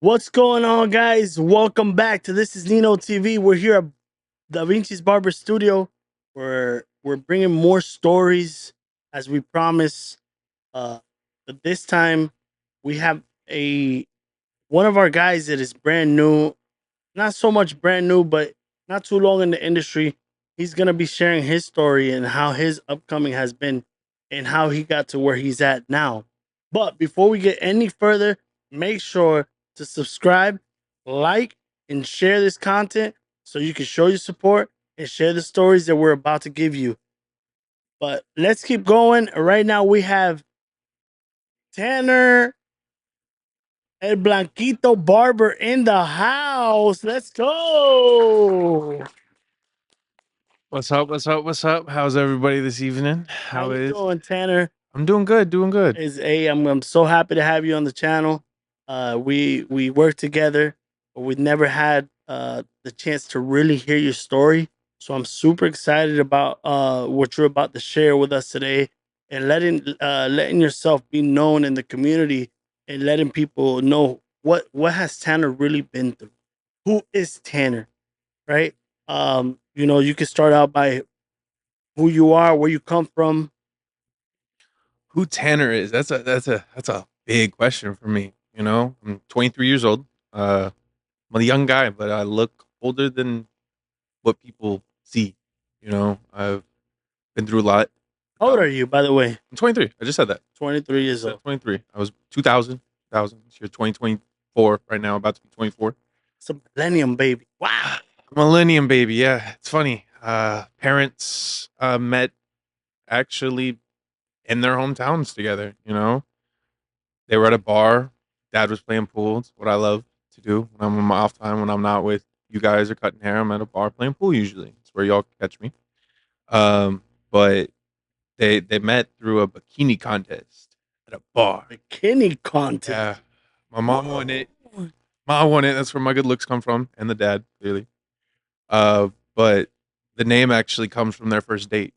What's going on, guys? Welcome back to This Is Nino TV. We're here at Da Vinci's Barber Studio. We're bringing more stories as we promised. But this time we have a one of our guys that is brand new, not so much brand new, but not too long in the industry. He's gonna be sharing his story and how his upcoming has been and how he got to where he's at now. But before we get any further, make sure to subscribe, like, and share this content so you can show your support and share the stories that we're about to give you. But let's keep going. Right now we have Tanner El Blanquito Barber in the house. Let's go. What's up? What's up? What's up? How's everybody this evening? How How you is? doing, Tanner? I'm doing good. Doing good. I'm so happy to have you on the channel. We work together, but we never had the chance to really hear your story. So I'm super excited about what you're about to share with us today, and letting yourself be known in the community, and letting people know what has Tanner really been through. Who is Tanner, right? You can start out by who you are, where you come from. Who Tanner is? That's a big question for me. I'm 23 years old. I'm a young guy, but I look older than what people see. I've been through a lot. How old are you, by the way? I'm 23. I just said that. 23 I years said old. 23. I was 2000. This year 2024. Right now, about to be 24. It's a millennium baby. Wow. Millennium baby. Yeah, it's funny. Parents met actually in their hometowns together. They were at a bar. Dad was playing pool. It's what I love to do when I'm on my off time. When I'm not with you guys or cutting hair, I'm at a bar playing pool. Usually, it's where y'all catch me. But they met through a bikini contest at a bar. Bikini contest. Yeah, my mom won it. Mom won it. That's where my good looks come from, and the dad clearly. But the name actually comes from their first date.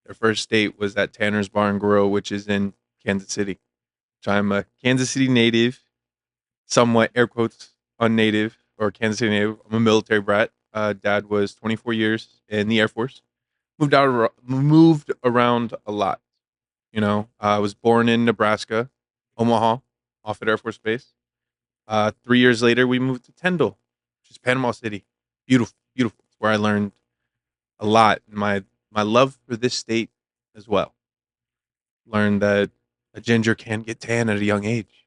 Their first date was at Tanner's Bar and Grill, which is in Kansas City. So I'm a Kansas City native, somewhat air quotes unnative or Kansas City native. I'm a military brat. Dad was 24 years in the Air Force. Moved around a lot. I was born in Nebraska, Omaha, off at Air Force Base. 3 years later, we moved to Tyndall, which is Panama City. Beautiful, beautiful. It's where I learned a lot. My love for this state as well. Learned that a ginger can get tan at a young age.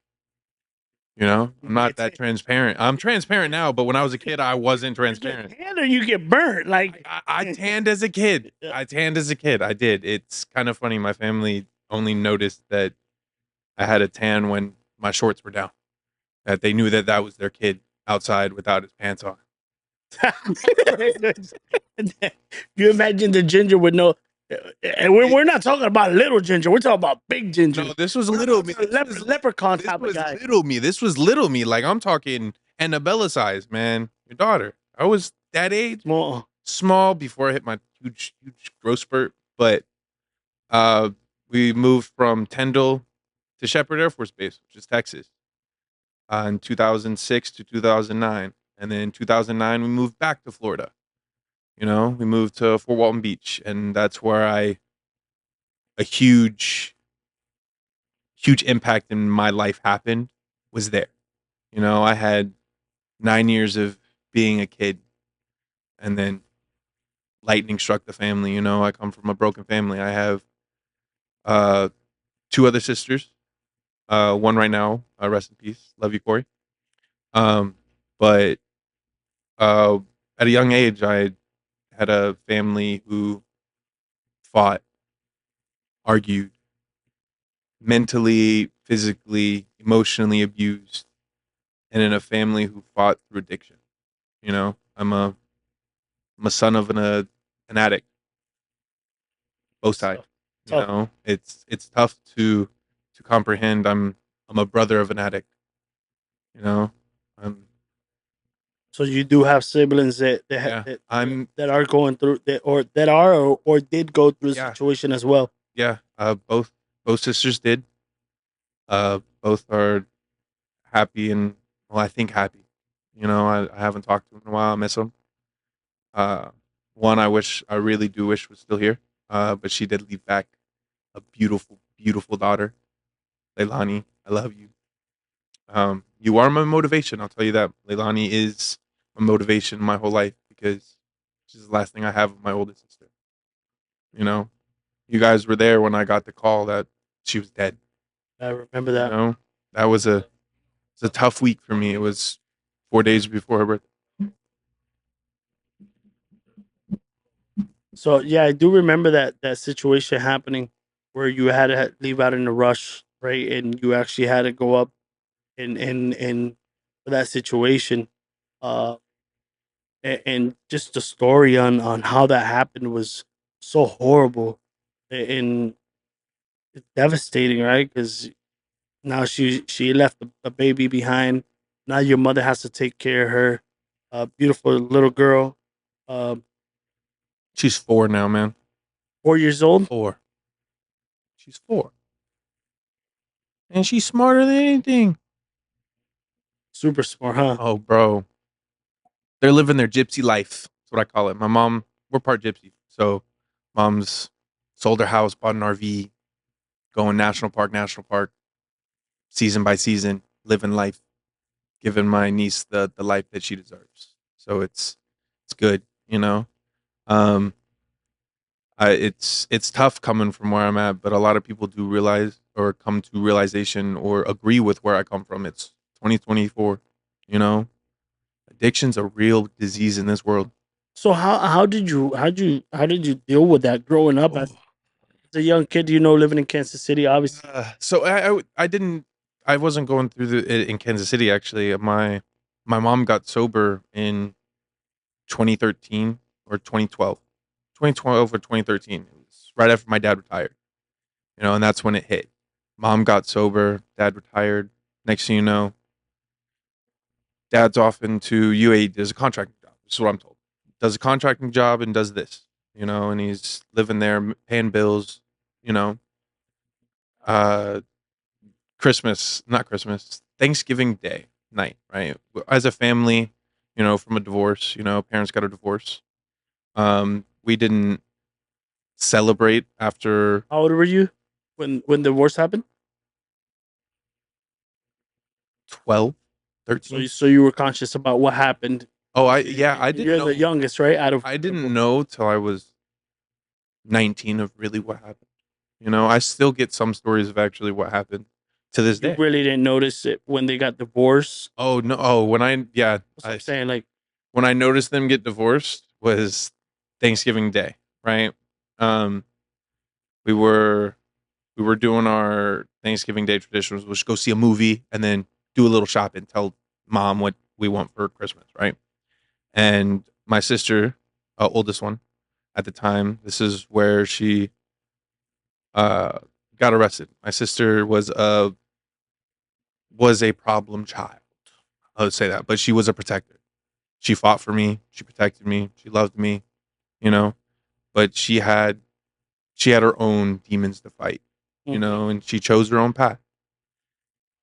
I'm not that transparent. I'm transparent now, but when I was a kid, I wasn't You get transparent. tan or you get burnt. Like I tanned as a kid. I tanned as a kid. I did. It's kind of funny. My family only noticed that I had a tan when my shorts were down. That they knew that that was their kid outside without his pants on. you imagine the ginger with no, and we're not talking about little ginger. We're talking about big ginger. No, this was little me. Leprechaun This type of was guy. little me. This was little me. Like I'm talking Annabella size, man. Your daughter. I was that age, Small. small before I hit my huge growth spurt. But uh, we moved from Tyndall to Shepherd Air Force Base, which is Texas, in 2006 to 2009, and then in 2009 we moved back to Florida. We moved to Fort Walton Beach, and that's where a huge impact in my life happened was there. I had 9 years of being a kid, and then lightning struck the family. I come from a broken family. I have uh, two other sisters. One right now, rest in peace. Love you, Corey. Um, but uh, at a young age, I had a family who fought, argued, mentally, physically, emotionally abused, and in a family who fought through addiction. I'm a son of an addict, both sides. Tough. It's tough to comprehend. I'm a brother of an addict. You know, I'm So you do have siblings yeah. I'm that are going through that are or did go through the yeah situation as well. yeah. Both sisters did. Both are happy in well, I think happy. You know, I haven't talked to him in a while. I miss him. Uh, one I really do wish was still here. But she did leave back a beautiful, beautiful daughter, Leilani. I love you. You are my motivation. I'll tell you that. Leilani is my motivation my whole life because she's the last thing I have of my oldest sister. You know, you guys were there when I got the call that she was dead. I remember You that. know, that was it's a tough week for me. It was 4 days before her birthday. So yeah, I do remember that situation happening where you had to leave out in a rush, right? And you actually had to go up and for that situation. Uh, and just the story on how that happened was so horrible and devastating, right? Because now she left a baby behind. Now your mother has to take care of her, beautiful little girl, um, She's 4 now, man. 4 years old. 4. She's 4, and she's smarter than anything. Super smart, huh? Oh, bro, they're living their gypsy life. That's what I call it. My mom, we're part gypsy, so mom's sold her house, bought an RV, going national park, season by season, living life, giving my niece the life that she deserves. So it's good, you know. Um, it's tough coming from where I'm at, but a lot of people do realize or come to realization or agree with where I come from. It's 2024, you know. Addiction's a real disease in this world. So how did you deal with that growing up Oh. as a young kid? You know, living in Kansas City, obviously. So I didn't I wasn't going through in Kansas City actually. My mom got sober in 2013 or 2012. 2012 or 2013. It was right after my dad retired. You know, and that's when it hit. Mom got sober, dad retired. Next thing you know, dad's off into UAE, does a contracting job. This is what I'm told. Does a contracting job and does this, you know, and he's living there, paying bills, you know. Uh, Christmas, not Christmas, Thanksgiving Day night, right? As a family, you know, from a divorce, you know, parents got a divorce. We didn't celebrate after How old were you when the divorce happened? 12, So 13. you were conscious about what happened. Oh, Y- I didn't You're the know. youngest, right? Out of I the didn't four. know till I was 19 of really what happened. You know, I still get some stories of actually what happened to this You day. really didn't notice it when they got divorced. Oh no! Oh, That's what I'm saying. Like, when I noticed them get divorced was Thanksgiving Day, right? Um, we were we were doing our Thanksgiving Day traditions, which go see a movie and then do a little shopping, tell mom what we want for Christmas, right? And my sister, oldest one at the time, this is where she uh, got arrested. My sister was a problem child. I would say that, but she was a protector. She fought for me. She protected me. She loved me. You know, but she had her own demons to fight. You mhm. know, and she chose her own path.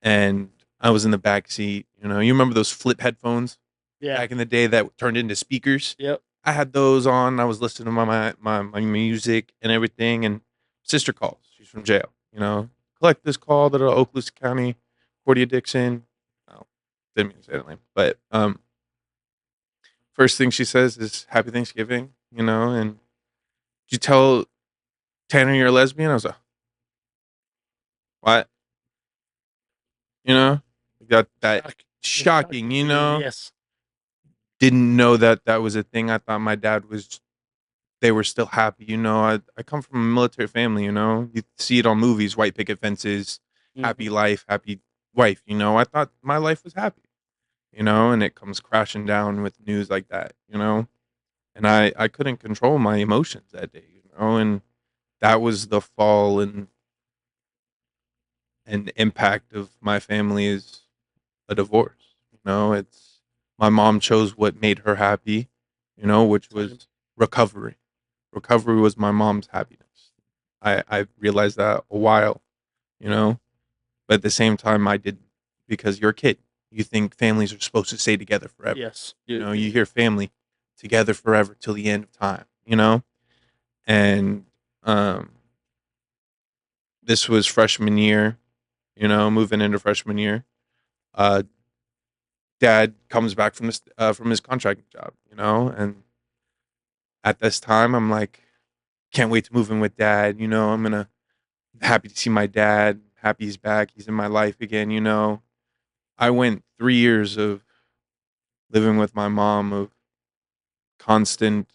And I was in the back seat. You know, you remember those flip headphones Yeah, back in the day that turned into speakers? yep. I had those on. I was listening to my music and everything. And sister calls. She's from jail. You know, collect this call that Oakland County Cordia Dixon. Oh, didn't mean to say that name, but first thing she says is Happy Thanksgiving. You know, and did you tell Tanner you're a lesbian? I was like, what? You know, got that Shock. It's shocking. shocking You to you. know, Yes. didn't know that that was a thing. I thought my dad was they were still happy. You know, I come from a military family. You know, you see it on movies, white picket fences, happy Hmm. life, happy wife. You know, I thought my life was happy. You know, and it comes crashing down with news like that. You know, and I couldn't control my emotions that day. You know, and that was the fall and impact of my family is a divorce. You know, it's my mom chose what made her happy. You know, which Same. was recovery. Recovery was my mom's happiness. I realized that a while, you know, but at the same time I didn't because you're a kid. You think families are supposed to stay together forever. Yes. You know, you hear family together forever till the end of time, you know? And um, this was freshman year, you know, moving into freshman year. Uh, Dad comes back from his contracting job, you know, and at this time, I'm like, can't wait to move in with dad. You know, happy to see my dad. Happy he's back. He's in my life again. You know, I went 3 years of living with my mom of constant,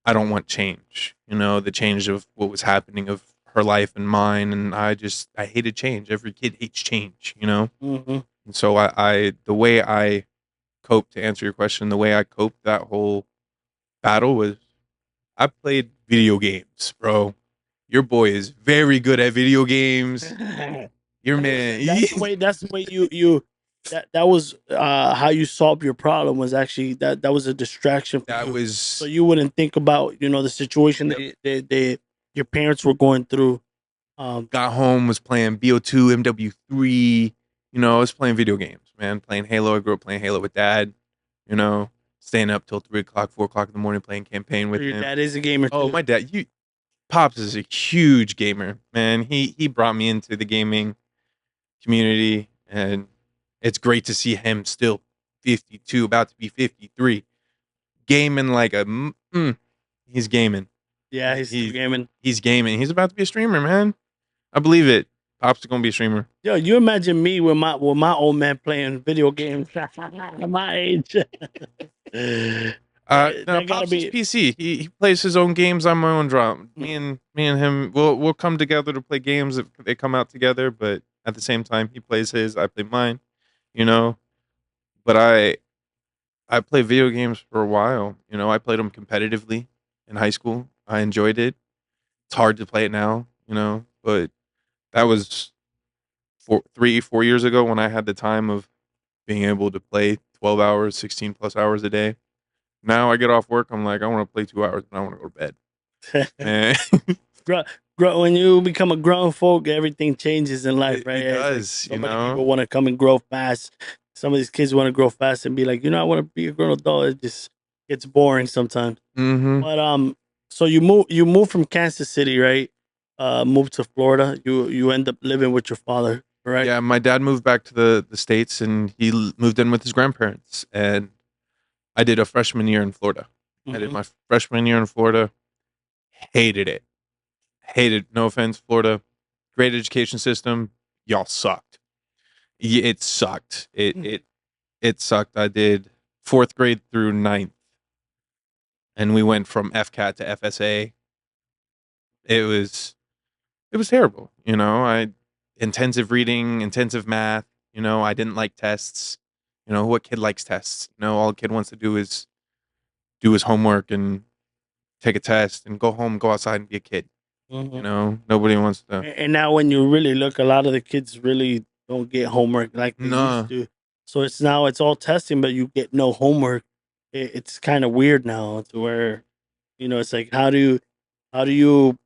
I don't want change, you know, the change of what was happening of her life and mine. And I hated change. Every kid hates change, you know? Hmm. And so the way I coped, to answer your question, the way I coped that whole battle was I played video games, bro. Your boy is very good at video games. Your man, That's the way. That's the way that was how you solved your problem. Was actually that was a distraction for that you, so was you wouldn't think about the situation yep. that your parents were going through. Got home, was playing BO2, MW3. You know, I was playing video games, man. Playing Halo. I grew up playing Halo with dad. You know, staying up till 3 o'clock, 4 o'clock in the morning playing campaign So with your him. dad is a gamer Oh, too. my dad, you Pops is a huge gamer, man. He brought me into the gaming community, and it's great to see him still 52, about to be 53, gaming like he's gaming. Yeah, He, he's still he gaming. he's gaming. He's about to be a streamer, man. I believe it. Pops is gonna be a streamer. Yo, you imagine me with my old man playing video games at my age. No, That gotta Pops is be. PC. He plays his own games on my own drum. Me and him, we'll come together to play games if they come out together. But at the same time, he plays his, I play mine. You know, but I played video games for a while. You know, I played them competitively in high school. I enjoyed it. It's hard to play it now. You know, but that was 4 years ago when I had the time of being able to play 12 hours, 16 plus hours a day. Now I get off work, I'm like, I want to play 2 hours, and I want to go to bed. Man, grow, when you become a grown folk, everything changes in life, right? it It's like does, so you many know? people want to come and grow fast. Some of these kids want to grow fast and be like, I want to be a grown adult. It just gets boring sometimes. Mhm. But so you move from Kansas City, right? Move to Florida. You end up living with your father, correct? Yeah, my dad moved back to the States, and he moved in with his grandparents, and I did a freshman year in Florida. I did Hmm. my freshman year in Florida, hated it. Hated, no offense, Florida. Great education system, y'all sucked. Yeah, it sucked. It sucked. I did 4th grade through ninth, and we went from FCAT to FSA. It was It was terrible, you know, I intensive reading, intensive math, you know, I didn't like tests. You know, what kid likes tests? You know, all a kid wants to do is do his homework and take a test and go home, go outside and be a kid, you Hmm. know? Nobody wants to. And now, when you really look, a lot of the kids really don't get homework like they used Nah. to. So it's all testing, but you get no homework. It's kind of weird now, to where it's like, how do you,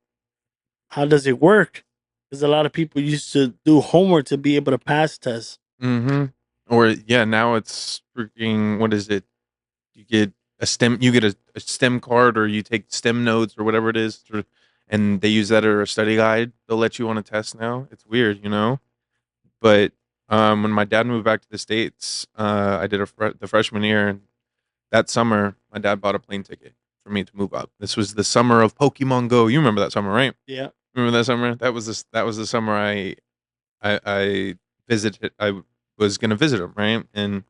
how does it work? Because a lot of people used to do homework to be able to pass tests. Mhm. Or yeah, now it's freaking what is it? You get a STEM card or you take STEM notes or whatever it is, and they use that as a study guide. They'll let you on a test now. It's weird, you know? But when my dad moved back to the states, I did the freshman year, and that summer, my dad bought a plane ticket for me to move up. This was the summer of Pokemon Go. You remember that summer, right? Yeah. Remember that summer? That was the summer I visited. I was gonna visit him, right? And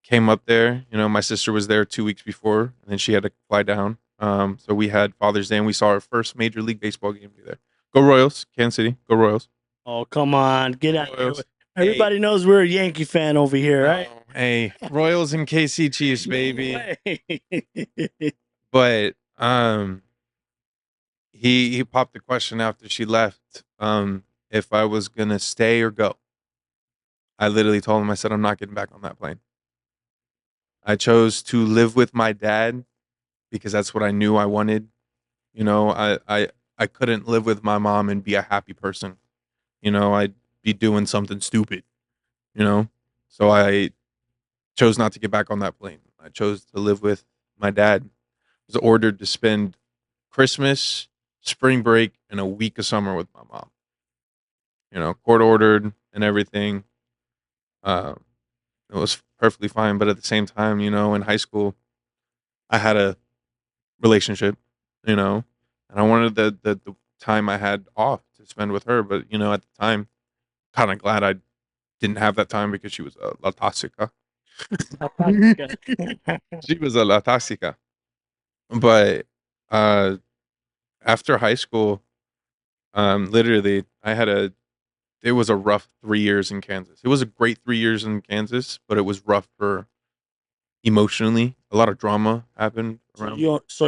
came up there. You know, my sister was there 2 weeks before, and then she had to fly down. So we had Father's Day, and we saw our first Major League Baseball game there. Go Royals, Kansas City. Go Royals. Oh, come on, Go get out of here. Royals. Hey, Everybody knows we're a Yankee fan over here, no, right? hey, Royals and KC Chiefs, No baby. way. But he popped the question after she left, if I was gonna stay or go. I literally told him, I said, I'm not getting back on that plane. I chose to live with my dad because that's what I knew I wanted. You know, I couldn't live with my mom and be a happy person. You know, I'd be doing something stupid. you know? So I chose not to get back on that plane. I chose to live with my dad. I was ordered to spend Christmas, spring break, and a week of summer with my mom. Court ordered and everything. Uh, it was perfectly fine. But at the same time, in high school, I had a relationship, you know, and I wanted the time I had off to spend with her. But, at the time, kind of glad I didn't have that time because she was a la toxica. She was a la toxica. But uh, after high school, literally, it was a rough 3 years in Kansas. It was a great 3 years in Kansas, but it was rough for emotionally. A lot of drama happened So around.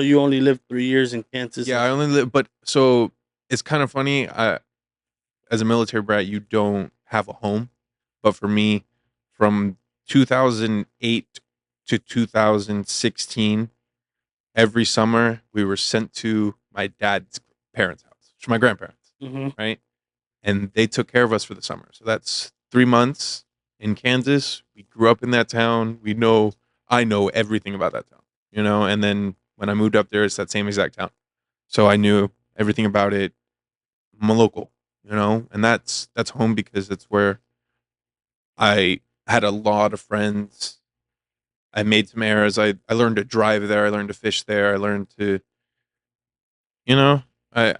you only lived 3 years in Kansas, Yeah, and I only live, but so it's kind of funny. As a military brat, you don't have a home, but for me, from 2008 to 2016, every summer we were sent to my dad's parents' house, which are my grandparents, hmm right? And they took care of us for the summer. So that's 3 months in Kansas. We grew up in that town. I know everything about that town, and then when I moved up there, it's that same exact town. So I knew everything about it. I'm a local, and that's home because it's where I had a lot of friends. I made some errors. I learned to drive there. I learned to fish there. I learned to, you know, I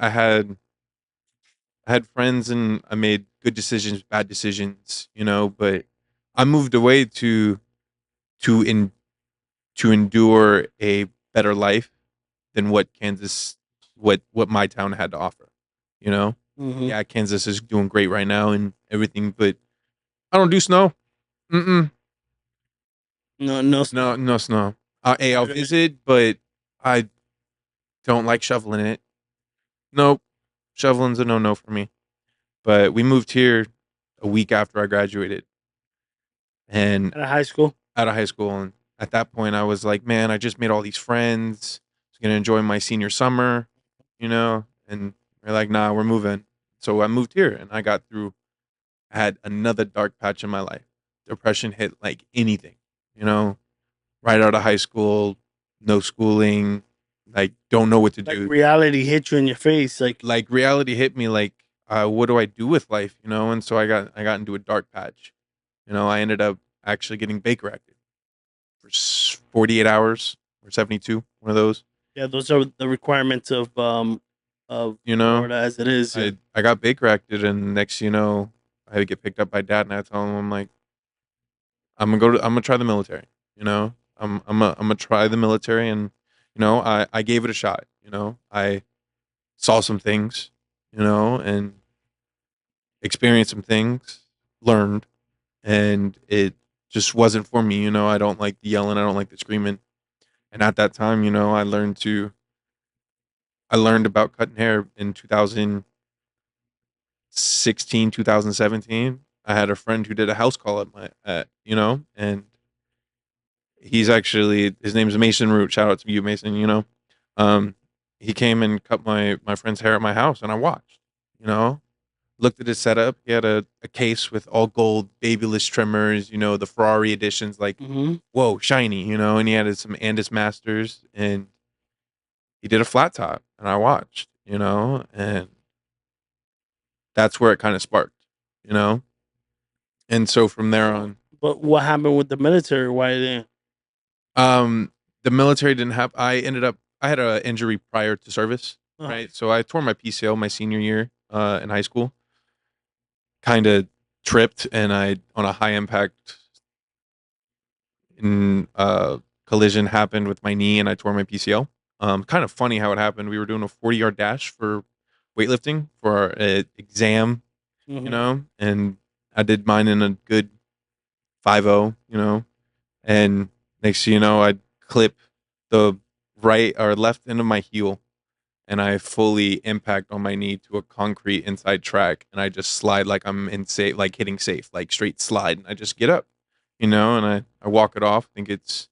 had friends and I made good decisions, bad decisions, but I moved away to in to endure a better life than what my town had to offer. You know? hmm Yeah, Kansas is doing great right now and everything, but I don't do snow. Mm-mm. no No, snow. no snow. Hey, I'll Better than- visit, but I don't like shoveling it. Nope. Shoveling's a no-no for me. But we moved here a week after I graduated and Out of high school. out of high school. And at that point, I was like, man, I just made all these friends. I was going to enjoy my senior summer, and they're like, nah, we're moving. So I moved here and I had another dark patch in my life. Depression hit like anything, you know, right out of high school, no schooling, like, don't know what to Like do. reality hit you in your face. Like, Like, reality hit me, like, what do I do with life, And so I got into a dark patch. I ended up actually getting Baker acted for 48 hours or 72, one of those. yeah, those are the requirements of You know, Florida as it is. Yeah. I got Baker acted, and next, I had to get picked up by dad, and I tell him, I'm like, I'm gonna try the military. I'm gonna try the military, and I gave it a shot. I saw some things, and experienced some things, learned, and it just wasn't for me. I don't like the yelling, I don't like the screaming, and at that time, I learned about cutting hair in 2016, 2017. I had a friend who did a house call and his name's Mason Root. Shout out to you, Mason. Um, he came and cut my friend's hair at my house, and I watched. You know, looked at his setup. He had a case with all gold babyless trimmers. The Ferrari editions, like, hmm whoa, shiny. And he had some Andis Masters, and he did a flat top, and I watched. And that's where it kind of sparked. You know, and so from there So, on, but what happened with the military? Why didn't? um, the military didn't have. I had an injury prior to service, Uh, right? So I tore my PCL my senior year in high school. Kind of tripped, and I on a high impact collision happened with my knee, and I tore my PCL. Kind of funny how it happened. We were doing a 40-yard dash for weightlifting for our exam, hmm and I did mine in a good 5.0, and next thing you know, I'd clip the right or left end of my heel, and I fully impact on my knee to a concrete inside track, and I just slide like I'm in safe, like hitting safe, like straight slide, and I just get up, and I walk it off, think it's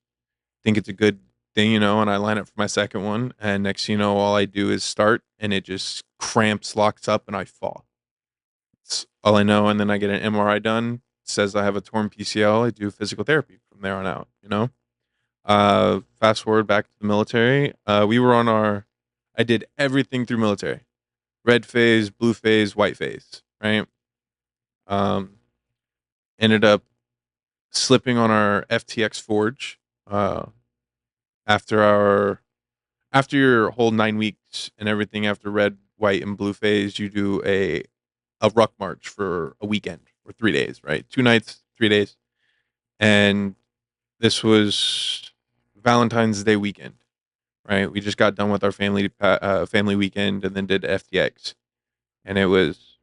a good thing, and I line up for my second one, and next thing you know, all I do is start, and it just cramps, locks up, and I fall. It's all I know, and then I get an MRI done. says I have a torn PCL, I do physical therapy from there on out. Fast forward back to the military. We were on our. I did everything through military: red phase, blue phase, white phase. Right. Um, Ended up slipping on our FTX Forge. Uh, after our after your whole 9 weeks and everything, after red, white, and blue phase, you do a ruck march for a weekend or 3 days. Right, 2 nights, 3 days, and this was Valentine's Day weekend. Right, we just got done with our family weekend and then did FTX, and it was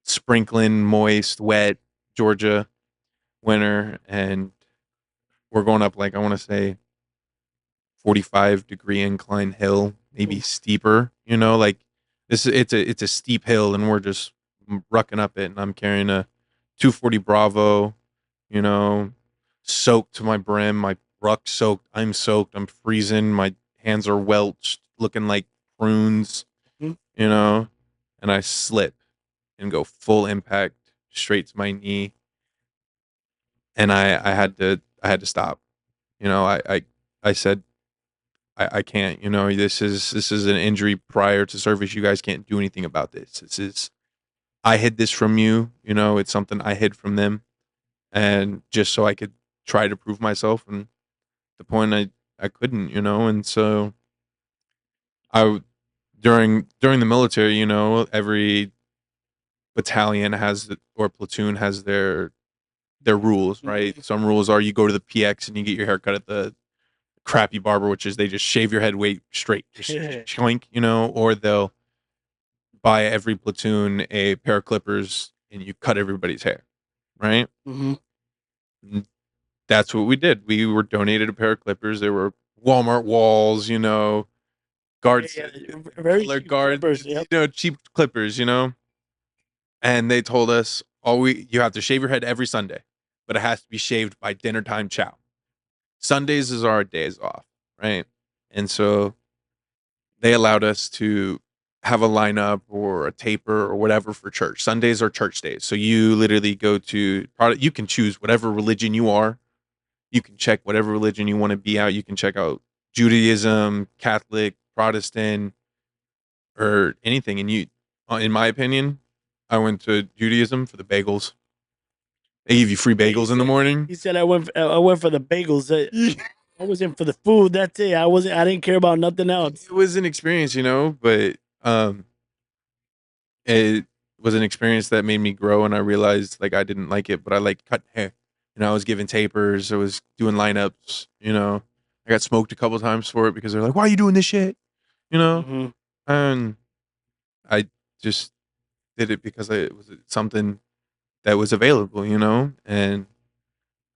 sprinkling, moist, wet Georgia winter, and we're going up like I want to say 45-degree incline hill, maybe Oof. steeper. Like it's a steep hill, and we're just rucking up it, and I'm carrying a 240 Bravo, you know, soaked to my brim, my ruck soaked, I'm soaked, I'm freezing, my hands are welched, looking like prunes, Mhm. you know, and I slip and go full impact straight to my knee, and I had to stop. I said I can't. This is an injury prior to service. You guys can't do anything about this. This is I hid this from you. It's something I hid from them, and just so I could try to prove myself. And the point I couldn't. And so I during the military. Every battalion or platoon has their rules, right? Mhm. Some rules are you go to the PX and you get your hair cut at the crappy barber, which is they just shave your head weight straight, just choink, or they'll buy every platoon a pair of clippers and you cut everybody's hair, right? Mhm. And that's what we did. We were donated a pair of clippers. They were Walmart walls, Yeah, guards, yeah, very color cheap guard, clippers. Yep. cheap clippers, and they told us you have to shave your head every Sunday, but it has to be shaved by dinner time chow. Sundays is our days off, right? And so they allowed us to have a lineup or a taper or whatever for church. Sundays are church days. So you literally go to you can choose whatever religion you are. You can check whatever religion you want to be out. You can check out Judaism, Catholic, Protestant, or anything. And in my opinion, I went to Judaism for the bagels. They give you free Yeah, he bagels in the said. morning. He said I went for the bagels. I was in for the food. That's it. I wasn't. I didn't care about nothing else. It was an experience, but it was an experience that made me grow, and I realized like I didn't like it, but I like cutting hair. I was giving tapers, I was doing lineups. I got smoked a couple times for it because they're like, "Why are you doing this shit?" You know, Hmm. and I just did it because it was something that was available. And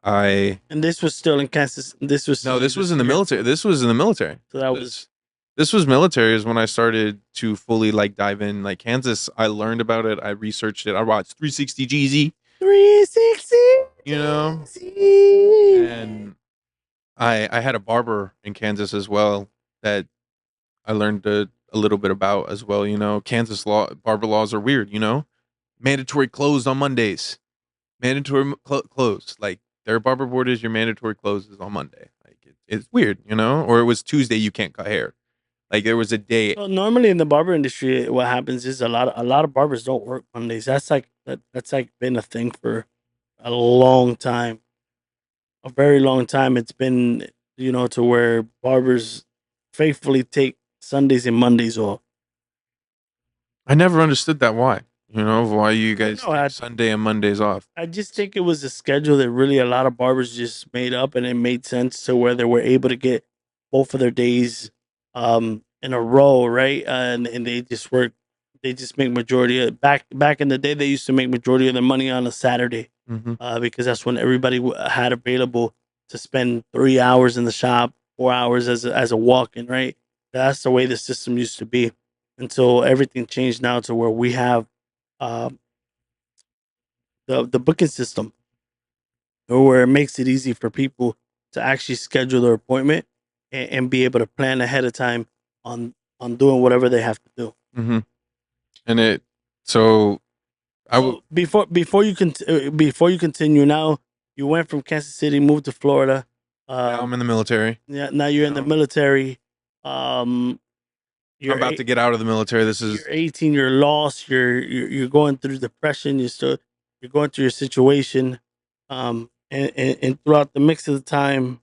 I And this was still in Kansas. This was no, still this was in the here. military. This was in the military. So that was This was military is when I started to fully like dive in. Like Kansas, I learned about it. I researched it. I watched 360 GZ, 360 you know, GZ. and I had a barber in Kansas as well that I learned a little bit about as well. Kansas barber laws are weird. Mandatory closed on Mondays. Mandatory closed. Like their barber board is your mandatory closes on Monday. Like it's weird, or it was Tuesday you can't cut hair. Like there was a day. So normally in the barber industry, what happens is a lot of barbers don't work Mondays. That's like been a thing for a long time, a very long time. It's been to where barbers faithfully take Sundays and Mondays off. I never understood that why. Why you I don't guys know. take I Sunday and Mondays off. I just think it was a schedule that really a lot of barbers just made up, and it made sense to where they were able to get both of their days in a row, right? And they just work. They just make majority of back in the day. They used to make majority of their money on a Saturday, Hmm. because that's when everybody had available to spend 3 hours in the shop, 4 hours as a walk-in, right? That's the way the system used to be until everything changed now to where we have um, the booking system, or where it makes it easy for people to actually schedule their appointment and be able to plan ahead of time on doing whatever they have to do. Hmm. And so I would. So before you continue now, you went from Kansas City, moved to Florida. Now I'm Um, in the military. yeah, now you're You in the know, military. Um, I'm you're about to get out of the military. This you're is 18. You're lost. You're going through depression. You're going through your situation. And throughout the mix of the time,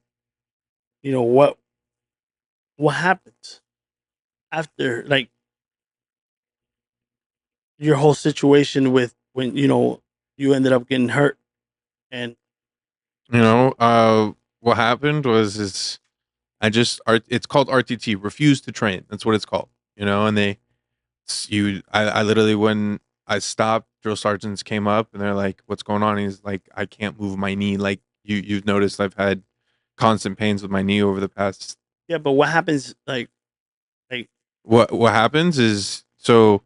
you know what happens after like your whole situation with when you ended up getting hurt and you know what happened was is it's called RTT, refuse to train. That's what it's called. And I literally, when I stopped, drill sergeants came up and they're like, "What's going on?" He's like, "I can't move my knee. Like you've noticed, I've had constant pains with my knee over the past." yeah. But what happens like What happens is, so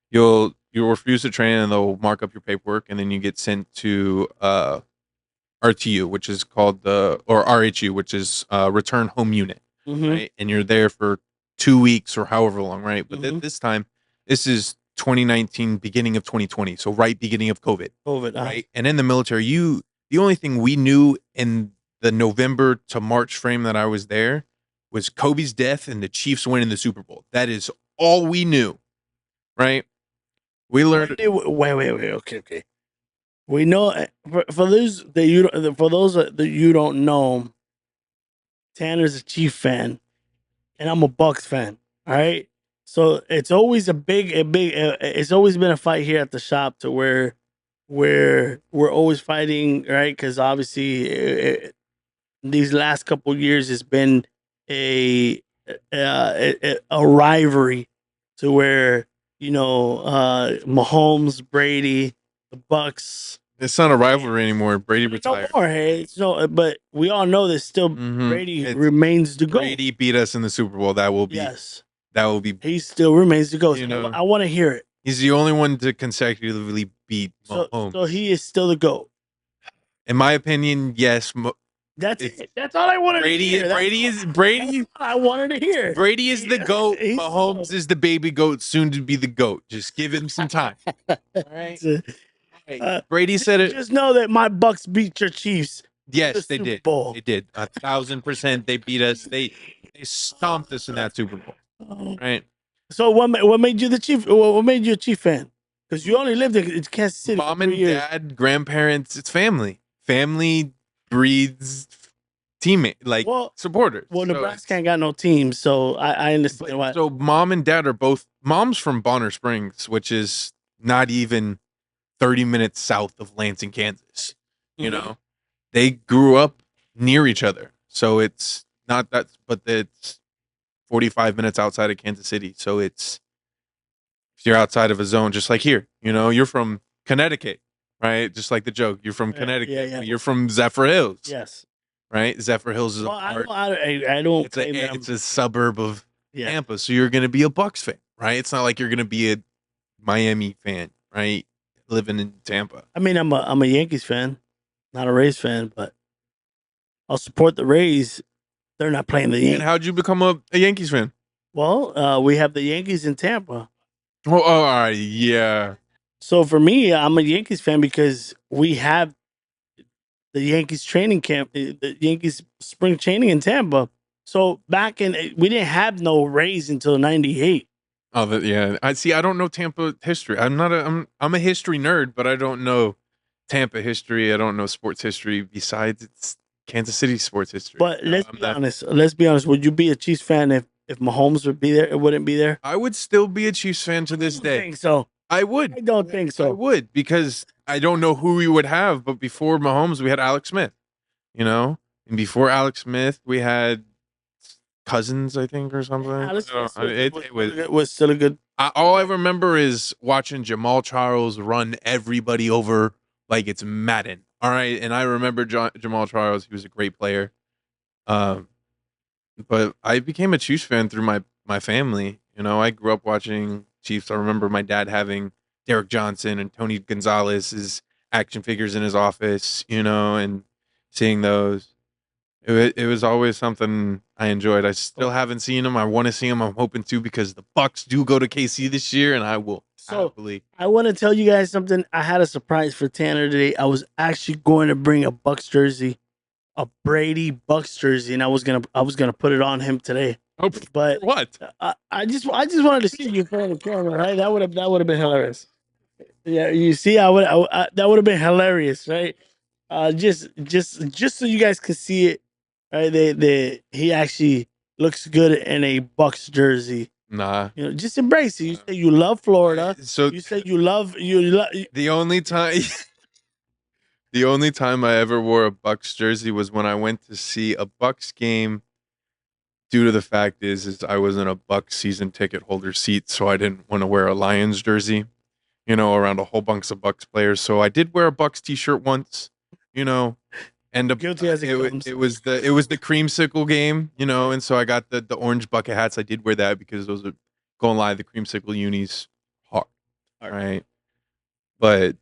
you'll refuse to train and they'll mark up your paperwork and then you get sent to RTU, which is called or RHU, which is return home unit, mm-hmm, right? And you're there for 2 weeks or however long, right? But mm-hmm. this time, this is 2019, beginning of 2020, so right beginning of COVID, COVID. right? And in the military, the only thing we knew in the November to March frame that I was there was Kobe's death and the Chiefs winning the Super Bowl. That is all we knew, right? We learned. Wait. Okay. We know for those that you don't know, Tanner's a Chief fan, and I'm a Bucks fan. All right, so it's always it's always been a fight here at the shop to where we're always fighting, right? Because obviously, these last couple years has been a a rivalry to where Mahomes, Brady, the Bucks. It's not a rivalry anymore. Brady No retired. more. Hey, so but we all know that still Brady It's remains the GOAT. Brady beat us in the Super Bowl. Yes, That will be. he still remains the GOAT. You So know, I want to hear it. he's the only one to consecutively beat So Mahomes. he is still the GOAT. In my opinion, yes. That's It's it. That's all I wanted to hear. Brady. That's all I wanted to hear. Brady is the goat. He's Mahomes is the baby goat, soon to be the goat. Just give him some time. All right. Hey, Brady said it. Just know that my Bucks beat your Chiefs in the Yes, they Super did. Bowl. They did. 1,000%. They beat us. They stomped us in that Super Bowl. Oh. Right. So what made you the Chief? What made you a Chief fan? Because you only lived in Kansas City Mom for 3 years. dad, grandparents, it's family. Family breeds teammate, like supporters. Well, So Nebraska ain't got no team, so I understand why. so mom and dad are both, mom's from Bonner Springs, which is not even 30 minutes south of Lansing, Kansas. You know, they grew up near each other. So it's not that, but it's 45 minutes outside of Kansas City. So if you're outside of a zone, just like here, you're from Connecticut, right? Just like the joke, you're from Connecticut. Yeah. You're from Zephyr Hills, Yes. right? Zephyr Hills is Well, a part. I don't It's claim that it's a suburb of yeah. Tampa, so you're going to be a Bucks fan, right? It's not like you're going to be a Miami fan, right? Living in Tampa. I mean, I'm a Yankees fan, not a Rays fan, but I'll support the Rays. They're not playing the Yankees. And how'd you become a Yankees fan? Well, we have the Yankees in Tampa. Oh, all right, yeah. So for me, I'm a Yankees fan because we have the Yankees training camp, the Yankees spring training in Tampa. So we didn't have no Rays until '98. Oh, yeah. I see. I don't know Tampa history. I'm a history nerd, but I don't know Tampa history. I don't know sports history besides it's Kansas City sports history. But let's be honest. Let's be honest. Would you be a Chiefs fan if Mahomes would be there? It wouldn't be there. I would still be a Chiefs fan to this day. I think so. I would. I don't think so. I would, because I don't know who we would have, but before Mahomes, we had Alex Smith, and before Alex Smith, we had Cousins, I think, or something. Alex Smith It was still a good. all I remember is watching Jamal Charles run everybody over like it's Madden. All right, and I remember Jamal Charles. He was a great player. Um, but I became a Chiefs fan through my family. I grew up watching Chiefs. I remember my dad having Derek Johnson and Tony Gonzalez's action figures in his office, and seeing those. It was always something I enjoyed. I still haven't seen him. I want to see him. I'm hoping to, because the Bucks do go to KC this year, and I will So Happily. I want to tell you guys something. I had a surprise for Tanner today. I was actually going to bring a Bucks jersey, a Brady Bucks jersey, and I was gonna put it on him today. Oh, for But what? I just wanted to see you in front of the camera, right? That would have been hilarious. Yeah, you see, that would have been hilarious, right? Just so you guys can see it, right? He actually looks good in a Bucks jersey. Nah. You know, just embrace it. You say you love Florida. So You say you love. the only time the only time I ever wore a Bucks jersey was when I went to see a Bucks game. Due to the fact is I was in a Bucks season ticket holder seat, so I didn't want to wear a Lions jersey, around a whole bunch of Bucks players. So I did wear a Bucks t-shirt once, you know, and Guilty as it comes. it was the creamsicle game, and so I got the orange bucket hats. I did wear that because those are going live the creamsicle unis hard, All right? But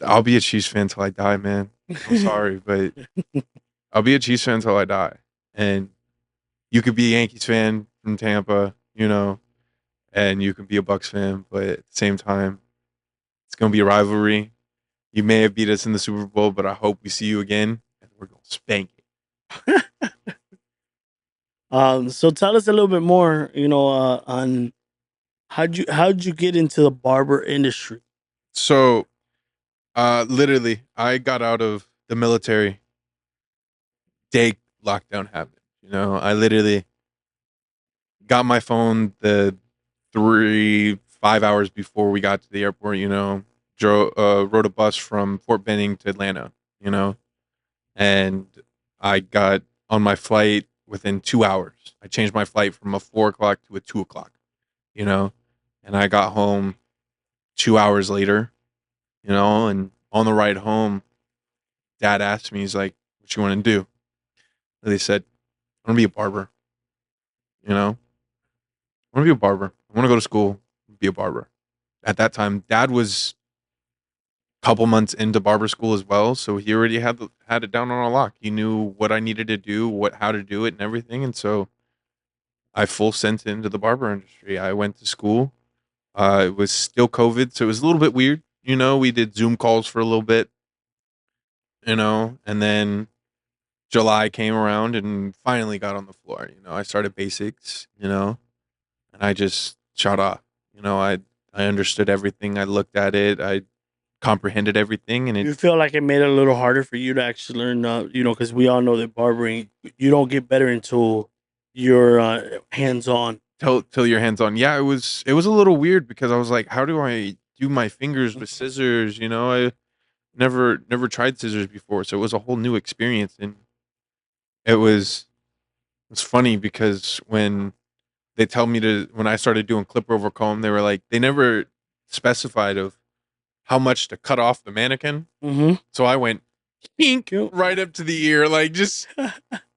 I'll be a Chiefs fan till I die, man. I'm right. sorry, but I'll be a Chiefs fan till I die. And you could be a Yankees fan from Tampa, and you can be a Bucks fan, but at the same time, it's gonna be a rivalry. You may have beat us in the Super Bowl, but I hope we see you again, and we're gonna spank it. So tell us a little bit more, on how'd you get into the barber industry? So, literally, I got out of the military day lockdown happened. I literally got my phone the 5 hours before we got to the airport. Rode a bus from Fort Benning to Atlanta. And I got on my flight within 2 hours. I changed my flight from a 4 o'clock to a 2 o'clock. You know, and I got home 2 hours later. And on the ride home, Dad asked me, he's like, "What you want to do?" And they said, "I want to be a barber." I want to be a barber. I want to go to school, be a barber. At that time, Dad was a couple months into barber school as well, so he already had it down on a lock. He knew what I needed to do, how to do it, and everything. And so I full sent into the barber industry. I went to school. It was still COVID, so it was a little bit weird. We did Zoom calls for a little bit. And then July came around and finally got on the floor. I started basics. And I just shot off. I understood everything. I looked at it. I comprehended everything, and Do it you feel like it made it a little harder for you to actually learn? Because we all know that barbering, you don't get better until you're hands on. till your hands on. Yeah, it was a little weird because I was like, how do I do my fingers with scissors? I never tried scissors before, so it was a whole new experience, and it was funny because when I started doing clipper over comb, they were like they never specified of how much to cut off the mannequin. Mm-hmm. So I went pink Yep. right up to the ear, like just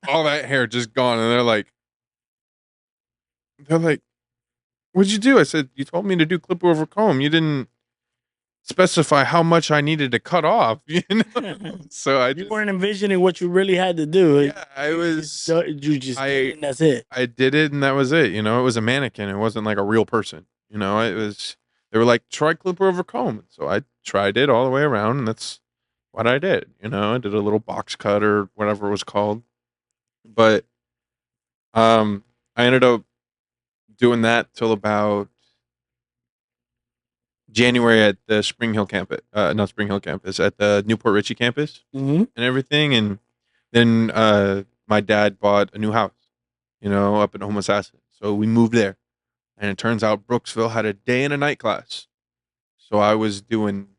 all that hair just gone. And they're like, "What'd you do?" I said, "You told me to do clipper over comb. You didn't specify how much I needed to cut off." So I You just, weren't envisioning what you really had to do. yeah, I You just was, you just did it, I, and that's it. I did it, and that was it. It was a mannequin. It wasn't like a real person. It was. They were like, "Try clipper over comb." So I tried it all the way around, and that's what I did. I did a little box cut or whatever it was called, but I ended up doing that till about January at the Spring Hill campus, not Spring Hill campus, at the Newport Richie campus Mm-hmm. and everything. And then my dad bought a new house, up in Homosassa. So we moved there. And it turns out Brooksville had a day and a night class. So I was doing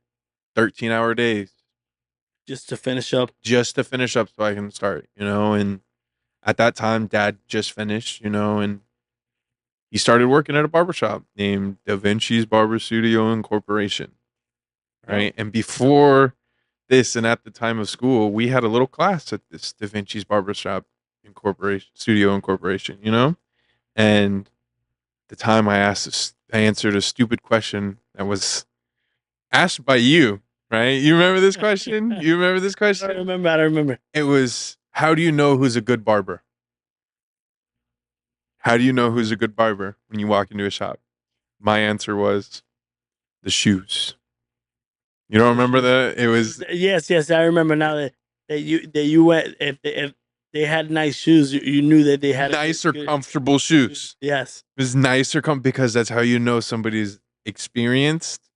13-hour days Just to finish up. just to finish up so I can start. And at that time, dad just finished, and he started working at a barbershop named Da Vinci's Barber Studio Incorporation. Yep. Right. And before this and at the time of school, we had a little class at this Da Vinci's Barbershop Incorporation. And the time I answered a stupid question that was asked by you, right? You remember this question? You remember this I don't question? remember. I don't remember. It was, how do you know who's a good barber? How do you know who's a good barber when you walk into a shop? My answer was, the shoes. You don't The remember shoes. that? It was Yes, yes, I remember now that you went. If they had nice shoes, you knew that they had a nicer, good comfortable shoes. shoes. Yes. It was nicer, because that's how you know somebody's experienced